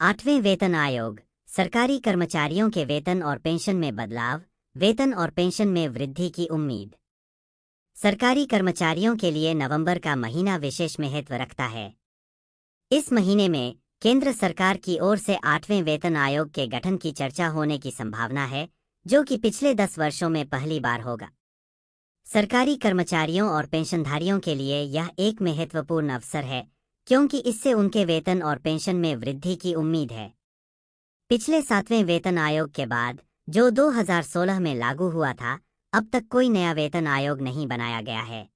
8वें वेतन आयोग, सरकारी कर्मचारियों के वेतन और पेंशन में बदलाव, वेतन और पेंशन में वृद्धि की उम्मीद। सरकारी कर्मचारियों के लिए नवंबर का महीना विशेष महत्व रखता है। इस महीने में केंद्र सरकार की ओर से 8वें वेतन आयोग के गठन की चर्चा होने की संभावना है, जो कि पिछले 10 वर्षों में पहली बार होगा। सरकारी कर्मचारियों और पेंशनधारियों के लिए यह एक महत्वपूर्ण अवसर है, क्योंकि इससे उनके वेतन और पेंशन में वृद्धि की उम्मीद है। पिछले 7वें वेतन आयोग के बाद, जो 2016 में लागू हुआ था, अब तक कोई नया वेतन आयोग नहीं बनाया गया है।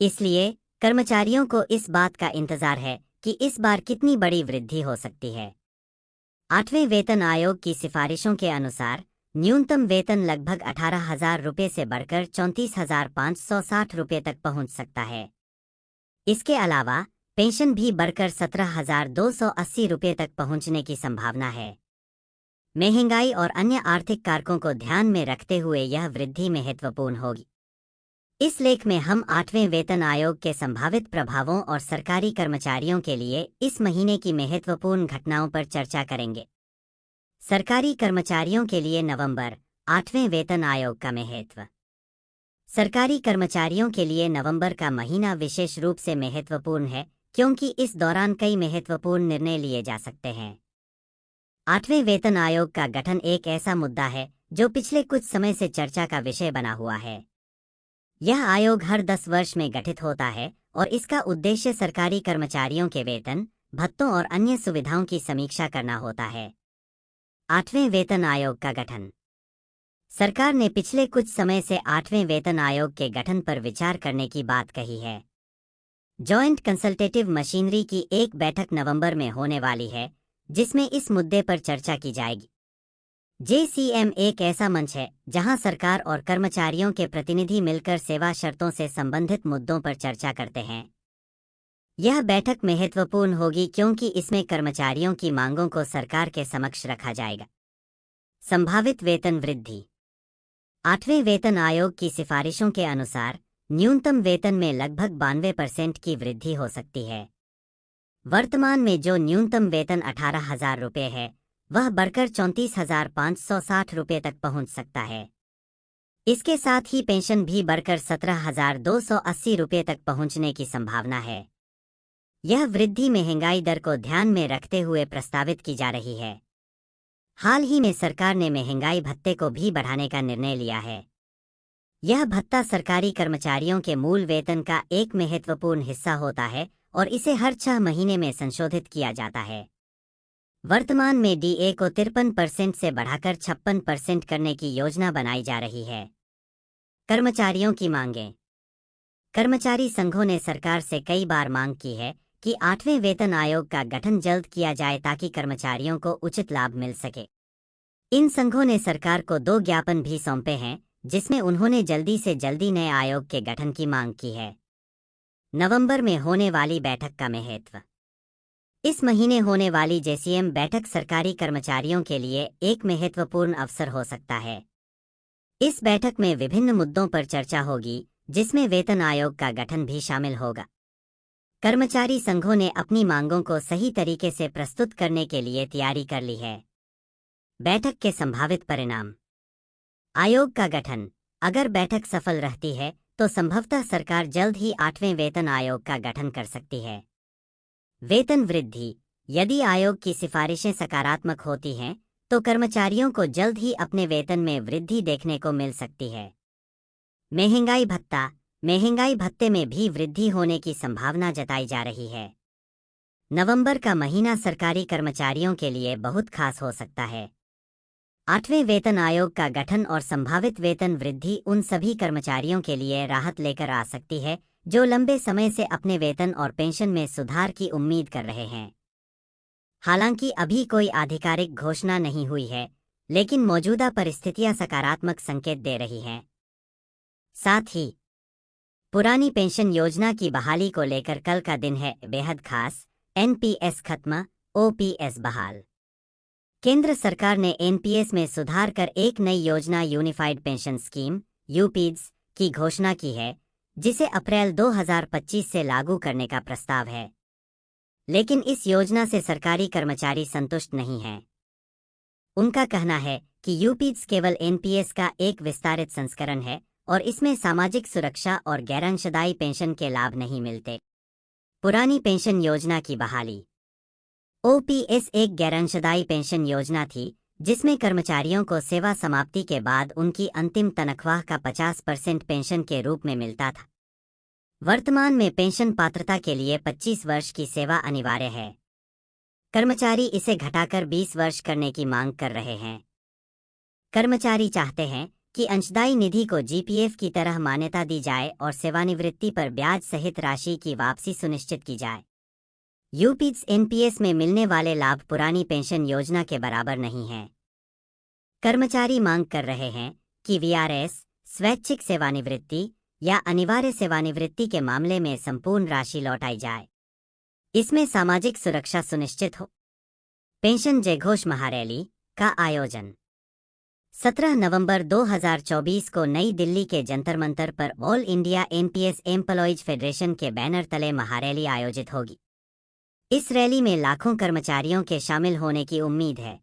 इसलिए कर्मचारियों को इस बात का इंतजार है कि इस बार कितनी बड़ी वृद्धि हो सकती है। 8वें वेतन आयोग की सिफारिशों के अनुसार न्यूनतम वेतन लगभग 18,000 रुपये से बढ़कर 34,560 रुपये तक पहुंच सकता है। इसके अलावा पेंशन भी बढ़कर 17,280 रुपये तक पहुंचने की संभावना है। महंगाई और अन्य आर्थिक कारकों को ध्यान में रखते हुए यह वृद्धि महत्वपूर्ण होगी। इस लेख में हम 8वें वेतन आयोग के संभावित प्रभावों और सरकारी कर्मचारियों के लिए इस महीने की महत्वपूर्ण घटनाओं पर चर्चा करेंगे। सरकारी कर्मचारियों के लिए नवंबर 8वें वेतन आयोग का महत्व। सरकारी कर्मचारियों के लिए नवंबर का महीना विशेष रूप से महत्वपूर्ण है, क्योंकि इस दौरान कई महत्वपूर्ण निर्णय लिए जा सकते हैं। 8वें वेतन आयोग का गठन एक ऐसा मुद्दा है जो पिछले कुछ समय से चर्चा का विषय बना हुआ है। यह आयोग हर 10 वर्ष में गठित होता है और इसका उद्देश्य सरकारी कर्मचारियों के वेतन, भत्तों और अन्य सुविधाओं की समीक्षा करना होता है। 8वें वेतन आयोग का गठन। सरकार ने पिछले कुछ समय से 8वें वेतन आयोग के गठन पर विचार करने की बात कही है। जॉइंट कंसल्टेटिव मशीनरी की एक बैठक नवंबर में होने वाली है, जिसमें इस मुद्दे पर चर्चा की जाएगी। JCM एक ऐसा मंच है जहां सरकार और कर्मचारियों के प्रतिनिधि मिलकर सेवा शर्तों से संबंधित मुद्दों पर चर्चा करते हैं। यह बैठक महत्वपूर्ण होगी क्योंकि इसमें कर्मचारियों की मांगों को सरकार के समक्ष रखा जाएगा। संभावित वेतन वृद्धि। 8वें वेतन आयोग की सिफारिशों के अनुसार न्यूनतम वेतन में लगभग 92% की वृद्धि हो सकती है। वर्तमान में जो न्यूनतम वेतन 18,000 रुपये है, वह बढ़कर 34,560 रुपये तक पहुंच सकता है। इसके साथ ही पेंशन भी बढ़कर 17,280 रुपये तक पहुंचने की संभावना है। यह वृद्धि महंगाई दर को ध्यान में रखते हुए प्रस्तावित की जा रही है। हाल ही में सरकार ने महंगाई भत्ते को भी बढ़ाने का निर्णय लिया है। यह भत्ता सरकारी कर्मचारियों के मूल वेतन का एक महत्वपूर्ण हिस्सा होता है और इसे हर 6 महीने में संशोधित किया जाता है। वर्तमान में DA को 53% से बढ़ाकर 56% करने की योजना बनाई जा रही है। कर्मचारियों की मांगें। कर्मचारी संघों ने सरकार से कई बार मांग की है कि 8वें वेतन आयोग का गठन जल्द किया जाए ताकि कर्मचारियों को उचित लाभ मिल सके। इन संघों ने सरकार को 2 ज्ञापन भी सौंपे हैं, जिसमें उन्होंने जल्दी से जल्दी नए आयोग के गठन की मांग की है। नवंबर में होने वाली बैठक का महत्व। इस महीने होने वाली JCM बैठक सरकारी कर्मचारियों के लिए एक महत्वपूर्ण अवसर हो सकता है। इस बैठक में विभिन्न मुद्दों पर चर्चा होगी, जिसमें वेतन आयोग का गठन भी शामिल होगा। कर्मचारी संघों ने अपनी मांगों को सही तरीके से प्रस्तुत करने के लिए तैयारी कर ली है। बैठक के संभावित परिणाम। आयोग का गठन। अगर बैठक सफल रहती है तो संभवतः सरकार जल्द ही 8वें वेतन आयोग का गठन कर सकती है। वेतन वृद्धि। यदि आयोग की सिफारिशें सकारात्मक होती हैं तो कर्मचारियों को जल्द ही अपने वेतन में वृद्धि देखने को मिल सकती है। महंगाई भत्ता। महंगाई भत्ते में भी वृद्धि होने की संभावना जताई जा रही है। नवंबर का महीना सरकारी कर्मचारियों के लिए बहुत खास हो सकता है। 8वें वेतन आयोग का गठन और संभावित वेतन वृद्धि उन सभी कर्मचारियों के लिए राहत लेकर आ सकती है जो लंबे समय से अपने वेतन और पेंशन में सुधार की उम्मीद कर रहे हैं। हालांकि अभी कोई आधिकारिक घोषणा नहीं हुई है, लेकिन मौजूदा परिस्थितियां सकारात्मक संकेत दे रही हैं। साथ ही पुरानी पेंशन योजना की बहाली को लेकर कल का दिन है बेहद खास। NPS खत्म, OPS बहाल। केंद्र सरकार ने NPS में सुधार कर एक नई योजना यूनिफाइड पेंशन स्कीम UPES की घोषणा की है, जिसे अप्रैल 2025 से लागू करने का प्रस्ताव है। लेकिन इस योजना से सरकारी कर्मचारी संतुष्ट नहीं हैं। उनका कहना है कि यूपीज केवल एनपीएस का एक विस्तारित संस्करण है और इसमें सामाजिक सुरक्षा और गैरअंशदायी पेंशन के लाभ नहीं मिलते। पुरानी पेंशन योजना की बहाली। ओपीएस एक गैरअंशदायी पेंशन योजना थी जिसमें कर्मचारियों को सेवा समाप्ति के बाद उनकी अंतिम तनख्वाह का 50% पेंशन के रूप में मिलता था। वर्तमान में पेंशन पात्रता के लिए 25 वर्ष की सेवा अनिवार्य है। कर्मचारी इसे घटाकर 20 वर्ष करने की मांग कर रहे हैं। कर्मचारी चाहते हैं कि अंशदायी निधि को जीपीएफ की तरह मान्यता दी जाए और सेवानिवृत्ति पर ब्याज सहित राशि की वापसी सुनिश्चित की जाए। यूपीज एनपीएस में मिलने वाले लाभ पुरानी पेंशन योजना के बराबर नहीं हैं। कर्मचारी मांग कर रहे हैं कि वीआरएस, स्वैच्छिक सेवानिवृत्ति या अनिवार्य सेवानिवृत्ति के मामले में संपूर्ण राशि लौटाई जाए। इसमें सामाजिक सुरक्षा सुनिश्चित हो। पेंशन जयघोष महारैली का आयोजन 17 नवंबर 2024 को नई दिल्ली के जंतर मंतर पर all India NPS employees federation के बैनर तले महारैली आयोजित होगी। इस रैली में लाखों कर्मचारियों के शामिल होने की उम्मीद है।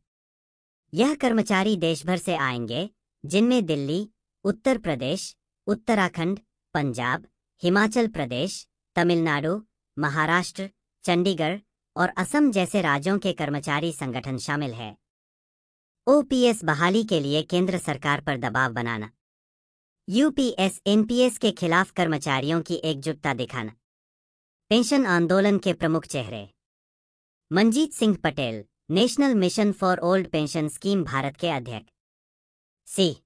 यह कर्मचारी देश भर से आएंगे, जिनमें दिल्ली, उत्तर प्रदेश, उत्तराखंड, पंजाब, हिमाचल प्रदेश, तमिलनाडु, महाराष्ट्र, चंडीगढ़ और असम जैसे राज्यों के कर्मचारी संगठन शामिल है। ओपीएस बहाली के लिए केंद्र सरकार पर दबाव बनाना। यूपीएस एनपीएस के खिलाफ कर्मचारियों की एकजुटता दिखाना। पेंशन आंदोलन के प्रमुख चेहरे। Manjeet Singh Patel, national mission for old pension scheme Bharat के अध्यक्ष। सी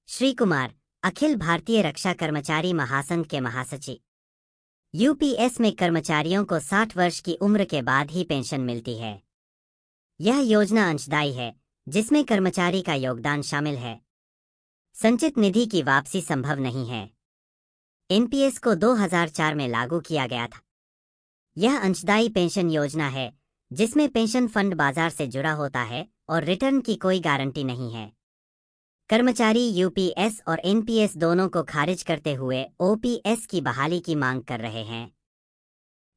श्री कुमार, अखिल भारतीय रक्षा कर्मचारी महासंघ के महासचिव। यूपीएस में कर्मचारियों को 60 वर्ष की उम्र के बाद ही पेंशन मिलती है। यह योजना अंशदायी है, जिसमें कर्मचारी का योगदान शामिल है। संचित निधि की वापसी संभव नहीं है। एनपीएस को 2004 में लागू किया गया था। यह अंशदायी पेंशन योजना है जिसमें पेंशन फंड बाजार से जुड़ा होता है और रिटर्न की कोई गारंटी नहीं है। कर्मचारी यूपीएस और एनपीएस दोनों को खारिज करते हुए ओपीएस की बहाली की मांग कर रहे हैं।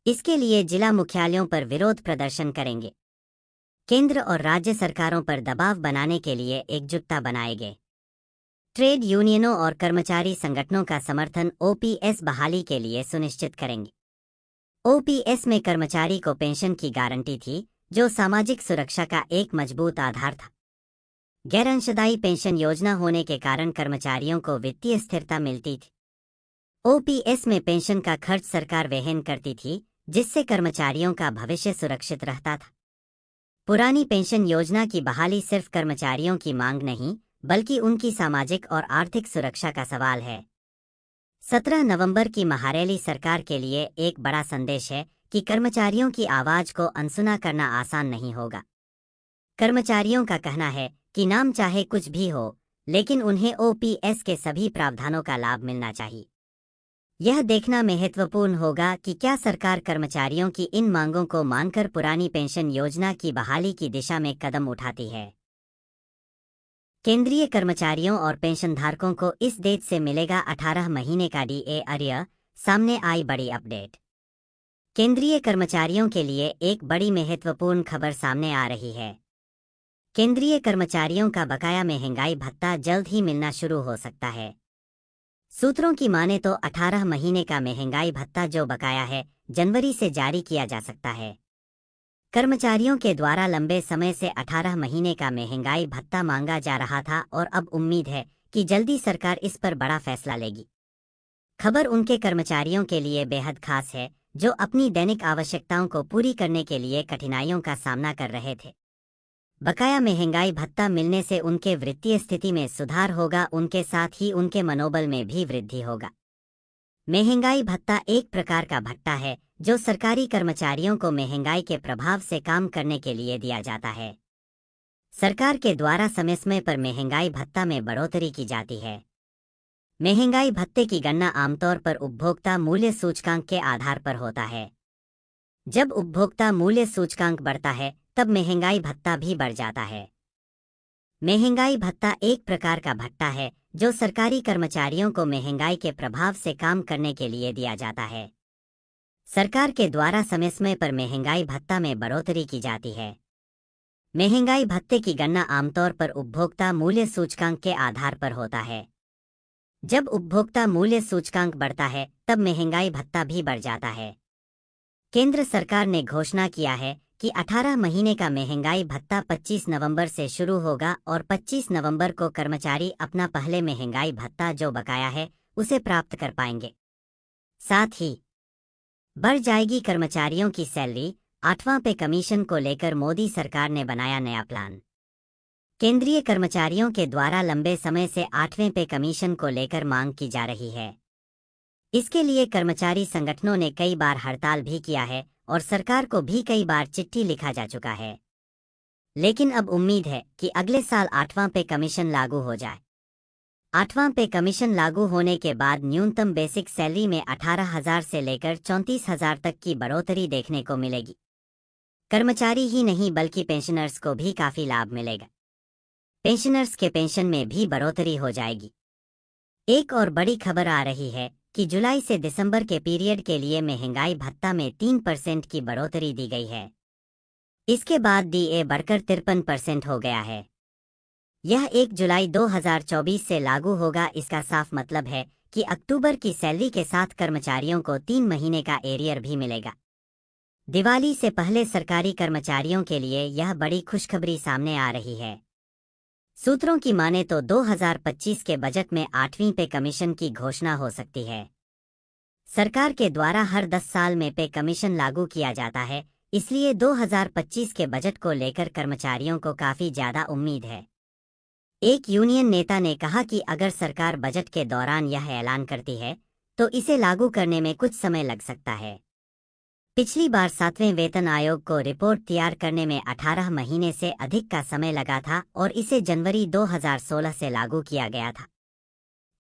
इसके लिए जिला मुख्यालयों पर विरोध प्रदर्शन करेंगे। केंद्र और राज्य सरकारों पर दबाव बनाने के लिए एकजुटता बनाएंगे। ट्रेड यूनियनों और कर्मचारी संगठनों का समर्थन ओपीएस बहाली के लिए सुनिश्चित करेंगे। ओपीएस में कर्मचारी को पेंशन की गारंटी थी, जो सामाजिक सुरक्षा का एक मजबूत आधार था। गैरअंशदायी पेंशन योजना होने के कारण कर्मचारियों को वित्तीय स्थिरता मिलती थी। ओपीएस में पेंशन का खर्च सरकार वहन करती थी, जिससे कर्मचारियों का भविष्य सुरक्षित रहता था। पुरानी पेंशन योजना की बहाली सिर्फ कर्मचारियों की मांग नहीं, बल्कि उनकी सामाजिक और आर्थिक सुरक्षा का सवाल है। 17 नवंबर की महारैली सरकार के लिए एक बड़ा संदेश है कि कर्मचारियों की आवाज को अनसुना करना आसान नहीं होगा। कर्मचारियों का कहना है कि नाम चाहे कुछ भी हो, लेकिन उन्हें ओपीएस के सभी प्रावधानों का लाभ मिलना चाहिए। यह देखना महत्वपूर्ण होगा कि क्या सरकार कर्मचारियों की इन मांगों को मानकर पुरानी पेंशन योजना की बहाली की दिशा में कदम उठाती है। केंद्रीय कर्मचारियों और पेंशनधारकों को इस डेट से मिलेगा 18 महीने का डीए अर्य, सामने आई बड़ी अपडेट। केंद्रीय कर्मचारियों के लिए एक बड़ी महत्वपूर्ण खबर सामने आ रही है। केंद्रीय कर्मचारियों का बकाया महंगाई भत्ता जल्द ही मिलना शुरू हो सकता है। सूत्रों की माने तो 18 महीने का महंगाई भत्ता जो बकाया है, जनवरी से जारी किया जा सकता है। कर्मचारियों के द्वारा लंबे समय से 18 महीने का महंगाई भत्ता मांगा जा रहा था और अब उम्मीद है कि जल्दी सरकार इस पर बड़ा फैसला लेगी। खबर उनके कर्मचारियों के लिए बेहद खास है जो अपनी दैनिक आवश्यकताओं को पूरी करने के लिए कठिनाइयों का सामना कर रहे थे। बकाया महंगाई भत्ता मिलने से उनके वित्तीय स्थिति में सुधार होगा, उनके साथ ही उनके मनोबल में भी वृद्धि होगा। महंगाई भत्ता एक प्रकार का भत्ता है जो सरकारी कर्मचारियों को महंगाई के प्रभाव से काम करने के लिए दिया जाता है। सरकार के द्वारा समय समय पर महंगाई भत्ता में बढ़ोतरी की जाती है। महंगाई भत्ते की गणना आमतौर पर उपभोक्ता मूल्य सूचकांक के आधार पर होता है। जब उपभोक्ता मूल्य सूचकांक बढ़ता है, तब महंगाई भत्ता भी बढ़ जाता है। महंगाई भत्ता एक प्रकार का भत्ता है जो सरकारी कर्मचारियों को महंगाई के प्रभाव से काम करने के लिए दिया जाता है। सरकार के द्वारा समय समय पर महंगाई भत्ता में बढ़ोतरी की जाती है। महंगाई भत्ते की गणना आमतौर पर उपभोक्ता मूल्य सूचकांक के आधार पर होता है। जब उपभोक्ता मूल्य सूचकांक बढ़ता है, तब महंगाई भत्ता भी बढ़ जाता है। केंद्र सरकार ने घोषणा किया है कि 18 महीने का महंगाई भत्ता 25 नवंबर से शुरू होगा और 25 नवंबर को कर्मचारी अपना पहले महंगाई भत्ता जो बकाया है, उसे प्राप्त कर पाएंगे। साथ ही बढ़ जाएगी कर्मचारियों की सैलरी। 8वां पे कमीशन को लेकर मोदी सरकार ने बनाया नया प्लान। केंद्रीय कर्मचारियों के द्वारा लंबे समय से 8वें पे कमीशन को लेकर मांग की जा रही है। इसके लिए कर्मचारी संगठनों ने कई बार हड़ताल भी किया है और सरकार को भी कई बार चिट्ठी लिखा जा चुका है। लेकिन अब उम्मीद है कि अगले साल 8वां पे कमीशन लागू हो जाए। 8वां पे कमीशन लागू होने के बाद न्यूनतम बेसिक सैलरी में 18,000 से लेकर 34,000 तक की बढ़ोतरी देखने को मिलेगी। कर्मचारी ही नहीं बल्कि पेंशनर्स को भी काफी लाभ मिलेगा। पेंशनर्स के पेंशन में भी बढ़ोतरी हो जाएगी। एक और बड़ी खबर आ रही है कि जुलाई से दिसंबर के पीरियड के लिए महंगाई भत्ता में 3% की बढ़ोतरी दी गई है। इसके बाद डीए बढ़कर 53% हो गया है। यह 1 जुलाई 2024 से लागू होगा। इसका साफ मतलब है कि अक्टूबर की सैलरी के साथ कर्मचारियों को 3 महीने का एरियर भी मिलेगा। दिवाली से पहले सरकारी कर्मचारियों के लिए यह बड़ी खुशखबरी सामने आ रही है। सूत्रों की माने तो 2025 के बजट में 8वीं पे कमीशन की घोषणा हो सकती है। सरकार के द्वारा हर 10 साल में पे कमीशन लागू किया जाता है, इसलिए 2025 के बजट को लेकर कर्मचारियों को काफी ज्यादा उम्मीद है। एक यूनियन नेता ने कहा कि अगर सरकार बजट के दौरान यह ऐलान करती है, तो इसे लागू करने में कुछ समय लग सकता है। पिछली बार 7वें वेतन आयोग को रिपोर्ट तैयार करने में 18 महीने से अधिक का समय लगा था और इसे जनवरी 2016 से लागू किया गया था।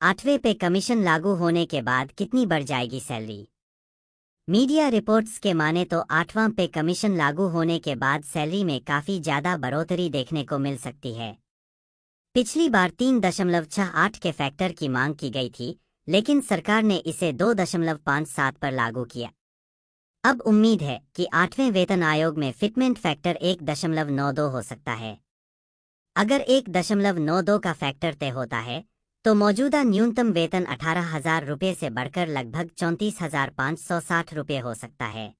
8वें पे कमीशन लागू होने के बाद कितनी बढ़ जाएगी सैलरी? मीडिया रिपोर्ट्स के माने तो 8वां पे कमीशन लागू होने के बाद सैलरी में काफी ज्यादा बढ़ोतरी देखने को मिल सकती है। पिछली बार 3.68 के फैक्टर की मांग की गई थी, लेकिन सरकार ने इसे 2.57 पर लागू किया। अब उम्मीद है कि 8वें वेतन आयोग में फिटमेंट फैक्टर 1.92 हो सकता है। अगर 1.92 का फैक्टर तय होता है, तो मौजूदा न्यूनतम वेतन 18,000 रुपये से बढ़कर लगभग 34,560 रुपये हो सकता है।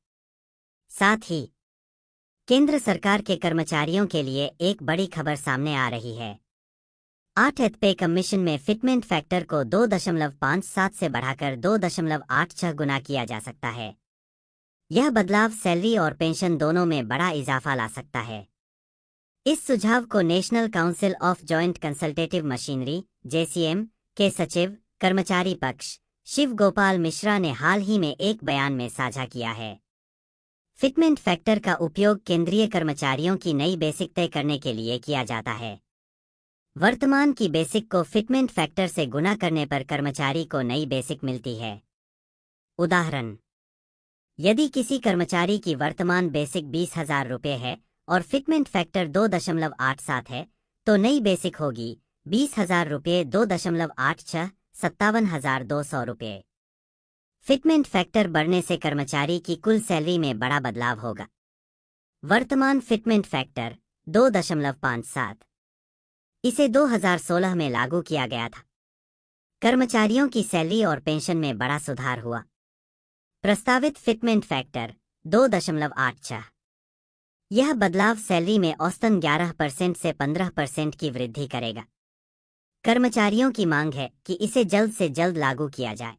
साथ ही केंद्र सरकार के कर्मचारियों के लिए एक बड़ी खबर सामने आ रही है। 8th पे कमीशन में फिटमेंट फैक्टर को 2.57 से बढ़ाकर 2.86 गुना किया जा सकता है। यह बदलाव सैलरी और पेंशन दोनों में बड़ा इजाफा ला सकता है। इस सुझाव को national council of joint consultative machinery (JCM) के सचिव कर्मचारी पक्ष शिव गोपाल मिश्रा ने हाल ही में एक बयान में साझा किया है। फिटमेंट फैक्टर का उपयोग केंद्रीय कर्मचारियों की नई बेसिक तय करने के लिए किया जाता है। वर्तमान की बेसिक को फिटमेंट फैक्टर से गुणा करने पर कर्मचारी को नई बेसिक मिलती है। उदाहरण: यदि किसी कर्मचारी की वर्तमान बेसिक 20,000 रुपये है और फिटमेंट फैक्टर 2.87 है, तो नई बेसिक होगी 20,000 रुपये 2.86 57,200 रुपये। फिटमेंट फैक्टर बढ़ने से कर्मचारी की कुल सैलरी में बड़ा बदलाव होगा। वर्तमान फिटमेंट फैक्टर 2.57, इसे 2016 में लागू किया गया था। कर्मचारियों की सैलरी और पेंशन में बड़ा सुधार हुआ। प्रस्तावित फिटमेंट फैक्टर 2.86। यह बदलाव सैलरी में औसतन 11% से 15% की वृद्धि करेगा। कर्मचारियों की मांग है कि इसे जल्द से जल्द लागू किया जाए।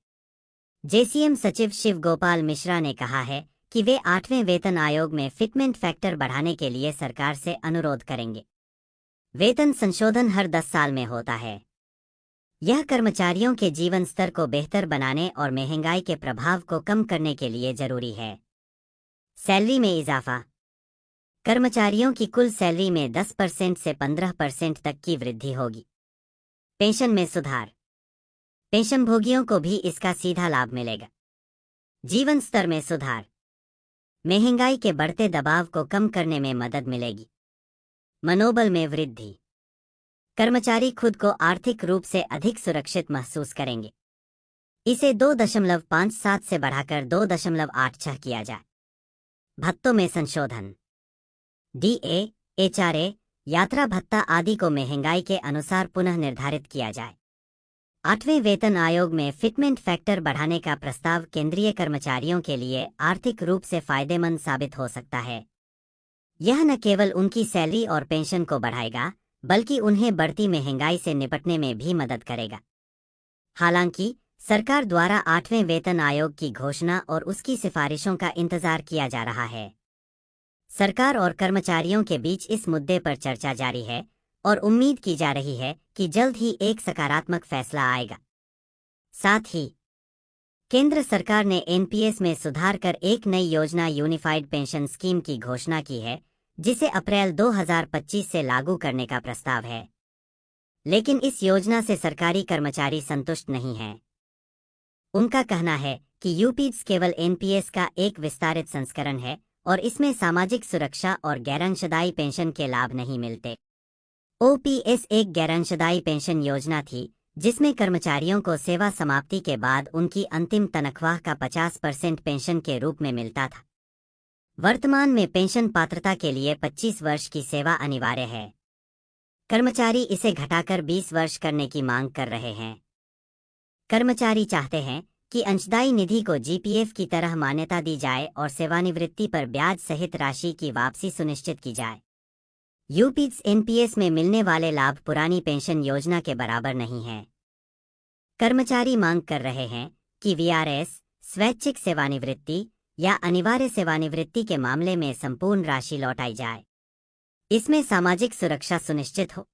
JCM सचिव शिव गोपाल मिश्रा ने कहा है कि वे 8वें वेतन आयोग में फिटमेंट फैक्टर बढ़ाने के लिए सरकार से अनुरोध करेंगे। वेतन संशोधन हर 10 साल में होता है। यह कर्मचारियों के जीवन स्तर को बेहतर बनाने और महंगाई के प्रभाव को कम करने के लिए जरूरी है। सैलरी में इजाफा: कर्मचारियों की कुल सैलरी में 10% से 15% तक की वृद्धि होगी। पेंशन में सुधार: पेंशनभोगियों को भी इसका सीधा लाभ मिलेगा। जीवन स्तर में सुधार: महंगाई के बढ़ते दबाव को कम करने में मदद मिलेगी। मनोबल में वृद्धि: कर्मचारी खुद को आर्थिक रूप से अधिक सुरक्षित महसूस करेंगे। इसे 2.57 से बढ़ाकर 2.86 किया जाए। भत्तों में संशोधन। डीए, एचआरए, यात्रा भत्ता आदि को महंगाई के अनुसार पुनः निर्धारित किया जाए। 8वें वेतन आयोग में फिटमेंट फैक्टर बढ़ाने का प्रस्ताव केंद्रीय कर्मचारियों के लिए आर्थिक रूप से फायदेमंद साबित हो सकता है। यह न केवल उनकी सैलरी और पेंशन को बढ़ाएगा, बल्कि उन्हें बढ़ती महंगाई से निपटने में भी मदद करेगा। हालांकि सरकार द्वारा 8वें वेतन आयोग की घोषणा और उसकी सिफारिशों का इंतजार किया जा रहा है। सरकार और कर्मचारियों के बीच इस मुद्दे पर चर्चा जारी है और उम्मीद की जा रही है कि जल्द ही एक सकारात्मक फैसला आएगा। साथ ही केंद्र सरकार ने एनपीएस में सुधार कर एक नई योजना यूनिफाइड पेंशन स्कीम की घोषणा की है, जिसे अप्रैल 2025 से लागू करने का प्रस्ताव है। लेकिन इस योजना से सरकारी कर्मचारी संतुष्ट नहीं हैं। उनका कहना है कि यूपीएस केवल एनपीएस का एक विस्तारित संस्करण है और इसमें सामाजिक सुरक्षा और गैरअंशदायी पेंशन के लाभ नहीं मिलते। ओपीएस एक गैरअंशदायी पेंशन योजना थी, जिसमें कर्मचारियों को सेवा समाप्ति के बाद उनकी अंतिम तनख्वाह का 50% पेंशन के रूप में मिलता था। वर्तमान में पेंशन पात्रता के लिए 25 वर्ष की सेवा अनिवार्य है। कर्मचारी इसे घटाकर 20 वर्ष करने की मांग कर रहे हैं। कर्मचारी चाहते हैं कि अंशदायी निधि को जीपीएफ की तरह मान्यता दी जाए और सेवानिवृत्ति पर ब्याज सहित राशि की वापसी सुनिश्चित की जाए। यूपीएस एनपीएस में मिलने वाले लाभ पुरानी पेंशन योजना के बराबर नहीं हैं। कर्मचारी मांग कर रहे हैं कि वीआरएस, स्वैच्छिक सेवानिवृत्ति या अनिवार्य सेवानिवृत्ति के मामले में संपूर्ण राशि लौटाई जाए। इसमें सामाजिक सुरक्षा सुनिश्चित हो।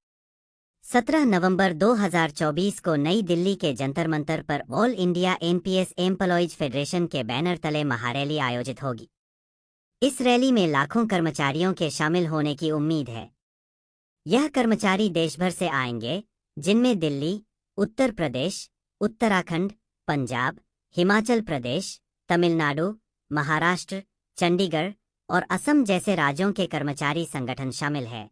17 नवंबर 2024 को नई दिल्ली के जंतर मंतर पर all India NPS employees federation के बैनर तले महारैली आयोजित होगी। इस रैली में लाखों कर्मचारियों के शामिल होने की उम्मीद है। यह कर्मचारी देश भर से आएंगे, जिनमें दिल्ली, उत्तर प्रदेश, उत्तराखंड, पंजाब, हिमाचल प्रदेश, तमिलनाडु, महाराष्ट्र, चंडीगढ़ और असम जैसे राज्यों के कर्मचारी संगठन शामिल हैं।